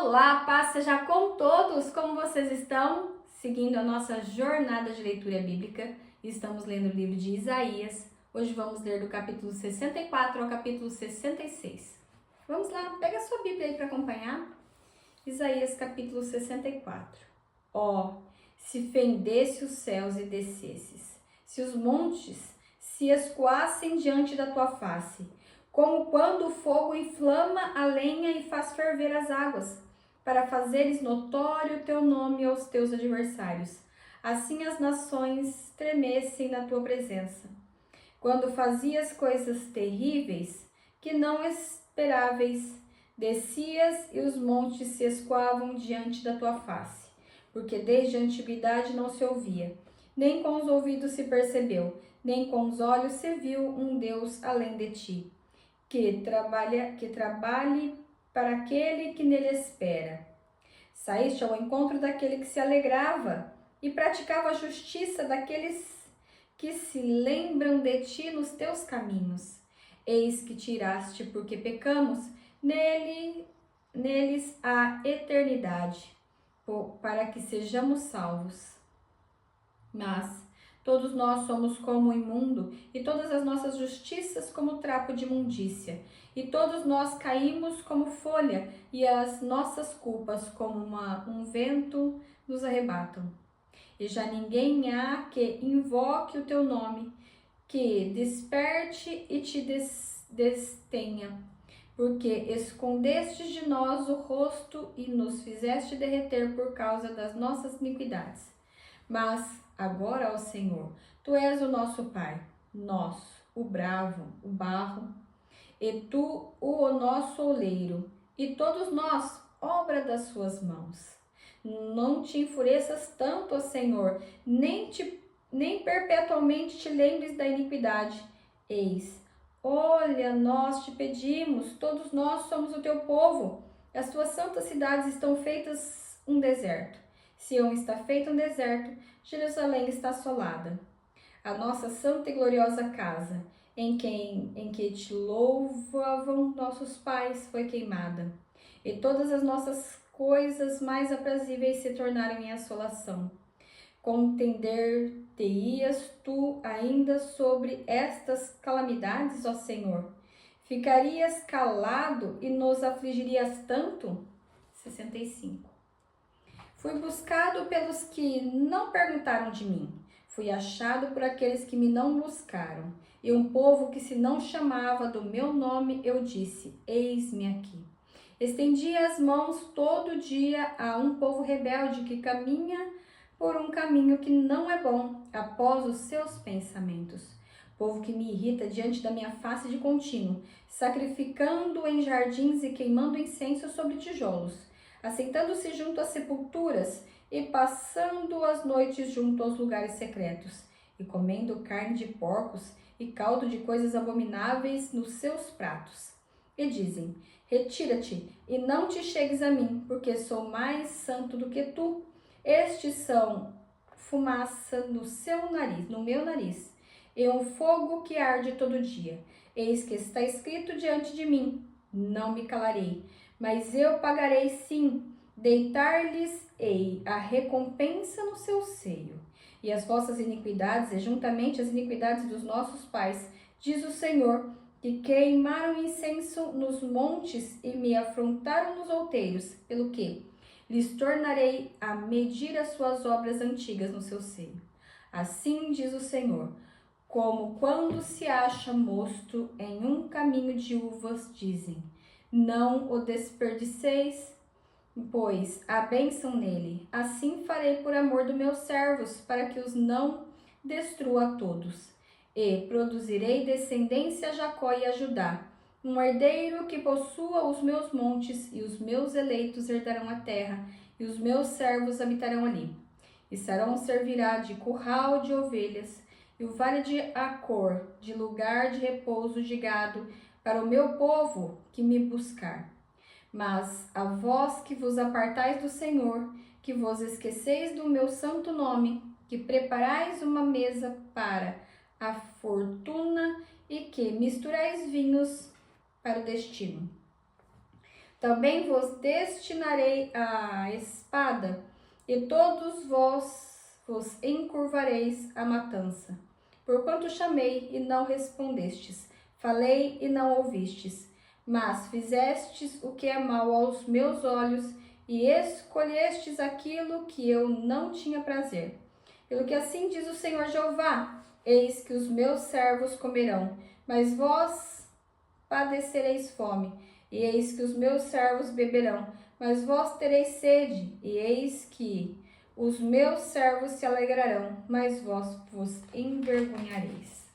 Olá, paz seja com todos! Como vocês estão? Seguindo a nossa jornada de leitura bíblica, estamos lendo o livro de Isaías. Hoje vamos ler do capítulo 64 ao capítulo 66. Vamos lá, pega a sua Bíblia aí para acompanhar. Isaías capítulo 64. Se fendesse os céus e descesses, se os montes se escoassem diante da tua face, como quando o fogo inflama a lenha e faz ferver as águas, para fazeres notório o teu nome aos teus adversários. Assim as nações tremessem na tua presença. Quando fazias coisas terríveis que não esperáveis, descias e os montes se escoavam diante da tua face, porque desde a antiguidade não se ouvia, nem com os ouvidos se percebeu, nem com os olhos se viu um Deus além de ti, que trabalhe para aquele que nele espera. Saíste ao encontro daquele que se alegrava e praticava a justiça daqueles que se lembram de ti nos teus caminhos. Eis que tiraste porque pecamos, neles a eternidade, para que sejamos salvos. Mas todos nós somos como o imundo, e todas as nossas justiças como trapo de imundícia. E todos nós caímos como folha, e as nossas culpas como um vento nos arrebatam. E já ninguém há que invoque o teu nome, que desperte e te destenha, porque escondestes de nós o rosto e nos fizeste derreter por causa das nossas iniquidades. Mas agora, ó Senhor, tu és o nosso Pai, nós, o bravo, o barro, e tu, o nosso oleiro, e todos nós, obra das suas mãos. Não te enfureças tanto, ó Senhor, nem perpetuamente te lembres da iniquidade. Eis, olha, nós te pedimos, todos nós somos o teu povo, as tuas santas cidades estão feitas um deserto. Sião está feito um deserto, Jerusalém está assolada. A nossa santa e gloriosa casa, em que te louvavam nossos pais, foi queimada. E todas as nossas coisas mais aprazíveis se tornaram em assolação. Contender-te-ias tu ainda sobre estas calamidades, ó Senhor? Ficarias calado e nos afligirias tanto? 65. Fui buscado pelos que não perguntaram de mim. Fui achado por aqueles que me não buscaram. E um povo que se não chamava do meu nome, eu disse, eis-me aqui. Estendi as mãos todo dia a um povo rebelde que caminha por um caminho que não é bom, após os seus pensamentos. Povo que me irrita diante da minha face de contínuo, sacrificando em jardins e queimando incenso sobre tijolos, assentando-se junto às sepulturas e passando as noites junto aos lugares secretos, e comendo carne de porcos e caldo de coisas abomináveis nos seus pratos. E dizem, retira-te e não te chegues a mim, porque sou mais santo do que tu. Estes são fumaça no meu nariz, e um fogo que arde todo dia. Eis que está escrito diante de mim, não me calarei, mas eu pagarei sim, deitar-lhes-ei a recompensa no seu seio. E as vossas iniquidades, e juntamente as iniquidades dos nossos pais, diz o Senhor, que queimaram incenso nos montes e me afrontaram nos outeiros, pelo que lhes tornarei a medir as suas obras antigas no seu seio. Assim diz o Senhor, como quando se acha mosto em um caminho de uvas, dizem, não o desperdiceis, pois há bênção nele. Assim farei por amor dos meus servos, para que os não destrua a todos. E produzirei descendência a Jacó e a Judá, um herdeiro que possua os meus montes, e os meus eleitos herdarão a terra, e os meus servos habitarão ali. E Sarão servirá de curral de ovelhas, e o vale de Acor, de lugar de repouso de gado, para o meu povo que me buscar. Mas a vós que vos apartais do Senhor, que vos esqueceis do meu santo nome, que preparais uma mesa para a fortuna e que misturais vinhos para o destino. Também vos destinarei a espada, e todos vos encurvareis à matança. Porquanto chamei e não respondestes, falei e não ouvistes, mas fizestes o que é mal aos meus olhos, e escolhestes aquilo que eu não tinha prazer. Pelo que assim diz o Senhor Jeová: eis que os meus servos comerão, mas vós padecereis fome, e eis que os meus servos beberão, mas vós tereis sede, e eis que os meus servos se alegrarão, mas vós vos envergonhareis.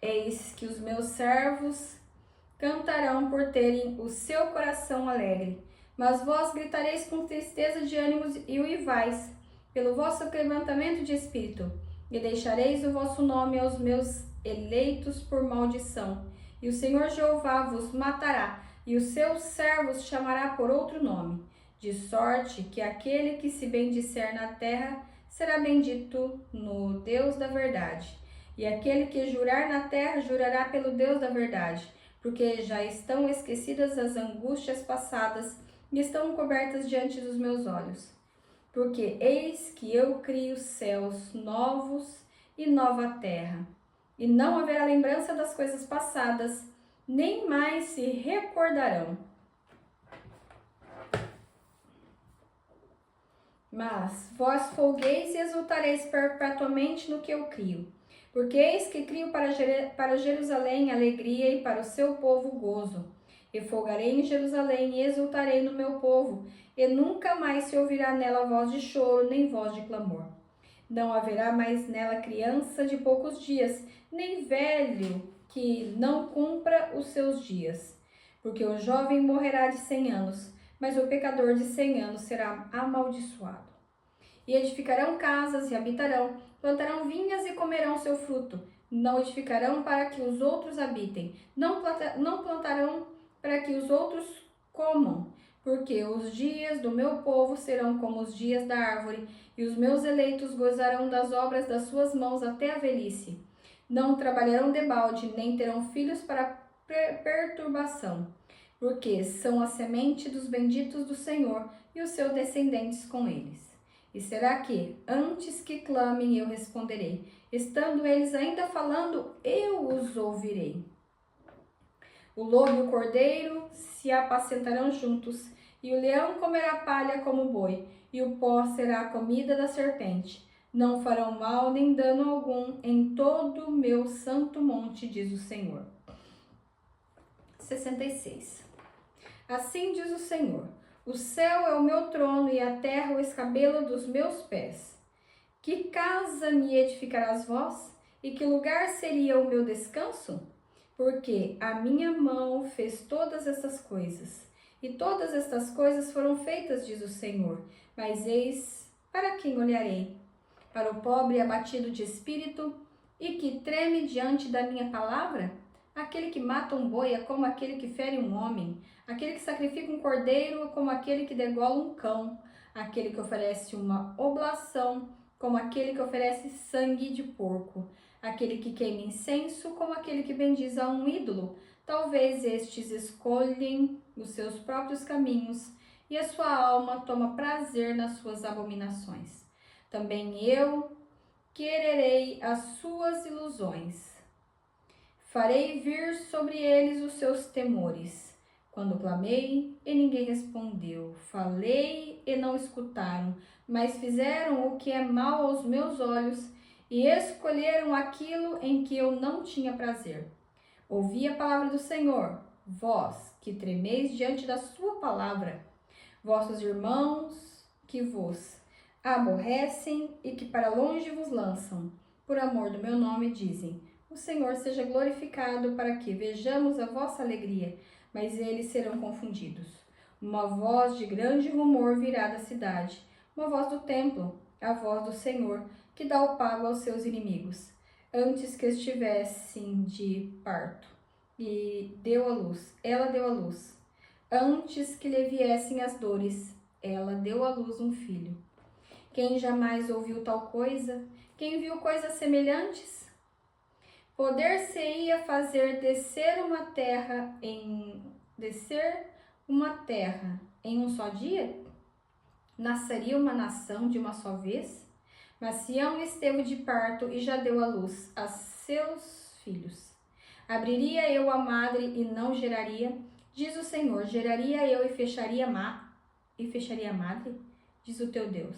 Eis que os meus servos cantarão por terem o seu coração alegre, mas vós gritareis com tristeza de ânimos e uivais, pelo vosso quebrantamento de espírito, e deixareis o vosso nome aos meus eleitos por maldição. E o Senhor Jeová vos matará, e os seus servos chamará por outro nome, de sorte que aquele que se bendisser na terra será bendito no Deus da verdade. E aquele que jurar na terra jurará pelo Deus da verdade, porque já estão esquecidas as angústias passadas e estão cobertas diante dos meus olhos. Porque eis que eu crio céus novos e nova terra, e não haverá lembrança das coisas passadas, nem mais se recordarão. Mas vós folgueis e exultareis perpetuamente no que eu crio. Porque eis que crio para Jerusalém alegria e para o seu povo gozo. E folgarei em Jerusalém e exultarei no meu povo, e nunca mais se ouvirá nela voz de choro, nem voz de clamor. Não haverá mais nela criança de poucos dias, nem velho que não cumpra os seus dias. Porque o jovem morrerá de 100 anos, mas o pecador de 100 anos será amaldiçoado. E edificarão casas e habitarão, plantarão vinhas e comerão seu fruto. Não edificarão para que os outros habitem, não plantarão para que os outros comam, porque os dias do meu povo serão como os dias da árvore, e os meus eleitos gozarão das obras das suas mãos até a velhice. Não trabalharão debalde, nem terão filhos para perturbação, porque são a semente dos benditos do Senhor, e os seus descendentes com eles. E será que, antes que clamem, eu responderei? Estando eles ainda falando, eu os ouvirei. O lobo e o cordeiro se apacentarão juntos, e o leão comerá palha como boi, e o pó será a comida da serpente. Não farão mal nem dano algum em todo o meu santo monte, diz o Senhor. 66. Assim diz o Senhor: o céu é o meu trono e a terra o escabelo dos meus pés. Que casa me edificarás vós? E que lugar seria o meu descanso? Porque a minha mão fez todas estas coisas. E todas estas coisas foram feitas, diz o Senhor. Mas eis, para quem olharei? Para o pobre abatido de espírito e que treme diante da minha palavra? Aquele que mata um boi é como aquele que fere um homem. Aquele que sacrifica um cordeiro é como aquele que degola um cão. Aquele que oferece uma oblação, como aquele que oferece sangue de porco. Aquele que queima incenso, como aquele que bendiz a um ídolo. Talvez estes escolhem os seus próprios caminhos, e a sua alma toma prazer nas suas abominações. Também eu quererei as suas ilusões. Farei vir sobre eles os seus temores. Quando clamei, e ninguém respondeu. Falei, e não escutaram, mas fizeram o que é mal aos meus olhos, e escolheram aquilo em que eu não tinha prazer. Ouvi a palavra do Senhor, vós que tremeis diante da sua palavra, vossos irmãos que vos aborrecem e que para longe vos lançam, por amor do meu nome, dizem: o Senhor seja glorificado, para que vejamos a vossa alegria, mas eles serão confundidos. Uma voz de grande rumor virá da cidade, uma voz do templo, a voz do Senhor, que dá o pago aos seus inimigos, antes que estivessem de parto, e deu à luz, ela deu à luz. Antes que lhe viessem as dores, ela deu à luz um filho. Quem jamais ouviu tal coisa? Quem viu coisas semelhantes? Poder-se-ia fazer descer uma terra em um só dia? Nasceria uma nação de uma só vez? Mas Sião esteve de parto e já deu à luz a seus filhos. Abriria eu a madre e não geraria? Diz o Senhor, geraria eu e fecharia a madre? Diz o teu Deus.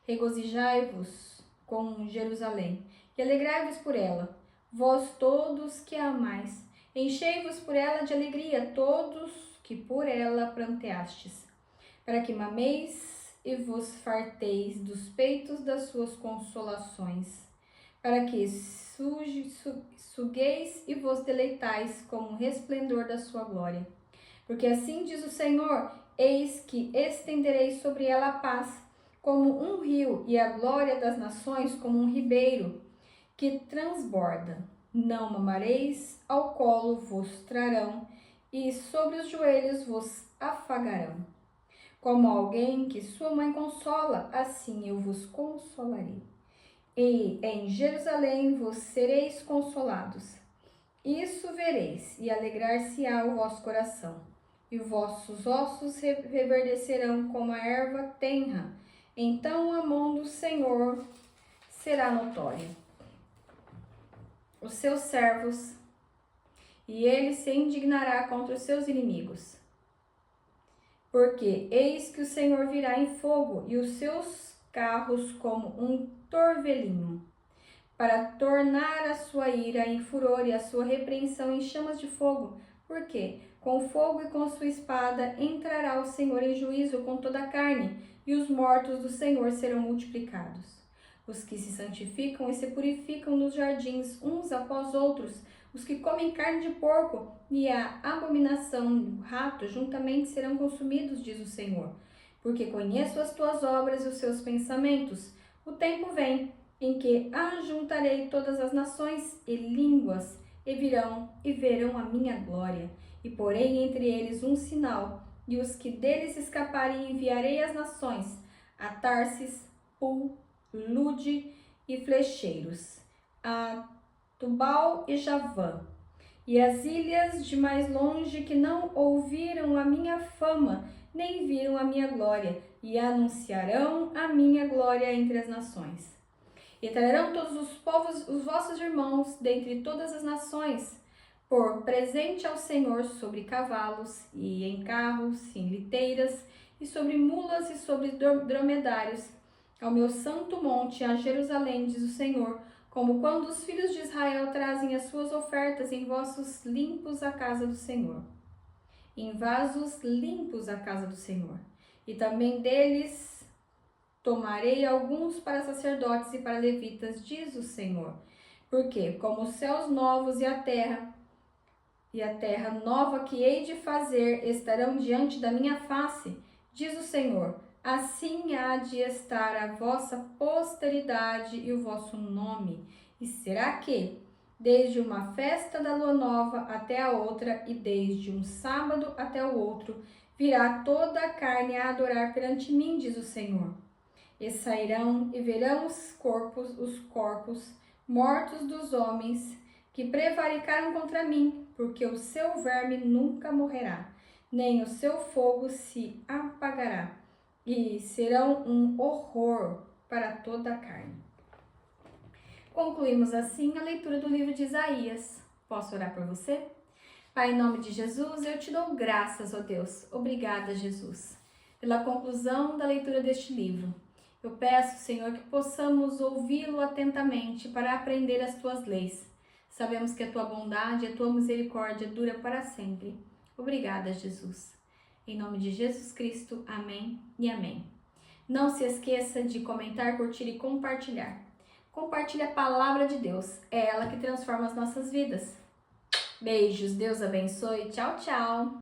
Regozijai-vos com Jerusalém e alegrai-vos por ela, vós todos que a amais. Enchei-vos por ela de alegria, todos que por ela pranteastes, para que mameis e vos farteis dos peitos das suas consolações, para que sugueis e vos deleitais como o resplendor da sua glória. Porque assim diz o Senhor, eis que estenderei sobre ela a paz, como um rio, e a glória das nações como um ribeiro que transborda. Não mamareis, ao colo vos trarão, e sobre os joelhos vos afagarão. Como alguém que sua mãe consola, assim eu vos consolarei. E em Jerusalém vos sereis consolados. Isso vereis, e alegrar-se-á o vosso coração, e vossos ossos reverdecerão como a erva tenra. Então a mão do Senhor será notória. Os seus servos, e ele se indignará contra os seus inimigos. Porque eis que o Senhor virá em fogo, e os seus carros como um torvelinho, para tornar a sua ira em furor e a sua repreensão em chamas de fogo. Porque com fogo e com sua espada entrará o Senhor em juízo com toda a carne, e os mortos do Senhor serão multiplicados. Os que se santificam e se purificam nos jardins uns após outros, os que comem carne de porco e a abominação do rato juntamente serão consumidos, diz o Senhor. Porque conheço as tuas obras e os seus pensamentos. O tempo vem em que ajuntarei todas as nações e línguas, e virão e verão a minha glória. E porei entre eles um sinal, e os que deles escaparem enviarei às nações, a Tarsis, Pul, Lude e flecheiros, a Tubal e Javã, e as ilhas de mais longe que não ouviram a minha fama, nem viram a minha glória, e anunciarão a minha glória entre as nações. E trarão todos os povos os vossos irmãos dentre todas as nações, por presente ao Senhor sobre cavalos, e em carros, e em liteiras, e sobre mulas, e sobre dromedários, ao meu santo monte, a Jerusalém, diz o Senhor, como quando os filhos de Israel trazem as suas ofertas em vasos limpos à casa do Senhor. Em vasos limpos à casa do Senhor. E também deles tomarei alguns para sacerdotes e para levitas, diz o Senhor. Porque, como os céus novos e a terra nova que hei de fazer estarão diante da minha face, diz o Senhor, assim há de estar a vossa posteridade e o vosso nome. E será que, desde uma festa da lua nova até a outra, e desde um sábado até o outro, virá toda a carne a adorar perante mim, diz o Senhor. E sairão e verão os corpos mortos dos homens que prevaricaram contra mim, porque o seu verme nunca morrerá, nem o seu fogo se apagará, e serão um horror para toda a carne. Concluímos assim a leitura do livro de Isaías. Posso orar por você? Pai, em nome de Jesus, eu te dou graças, ó Deus. Obrigada, Jesus, pela conclusão da leitura deste livro. Eu peço, Senhor, que possamos ouvi-lo atentamente para aprender as tuas leis. Sabemos que a tua bondade e a tua misericórdia dura para sempre. Obrigada, Jesus. Em nome de Jesus Cristo, amém e amém. Não se esqueça de comentar, curtir e compartilhar. Compartilhe a palavra de Deus, é ela que transforma as nossas vidas. Beijos, Deus abençoe, tchau, tchau!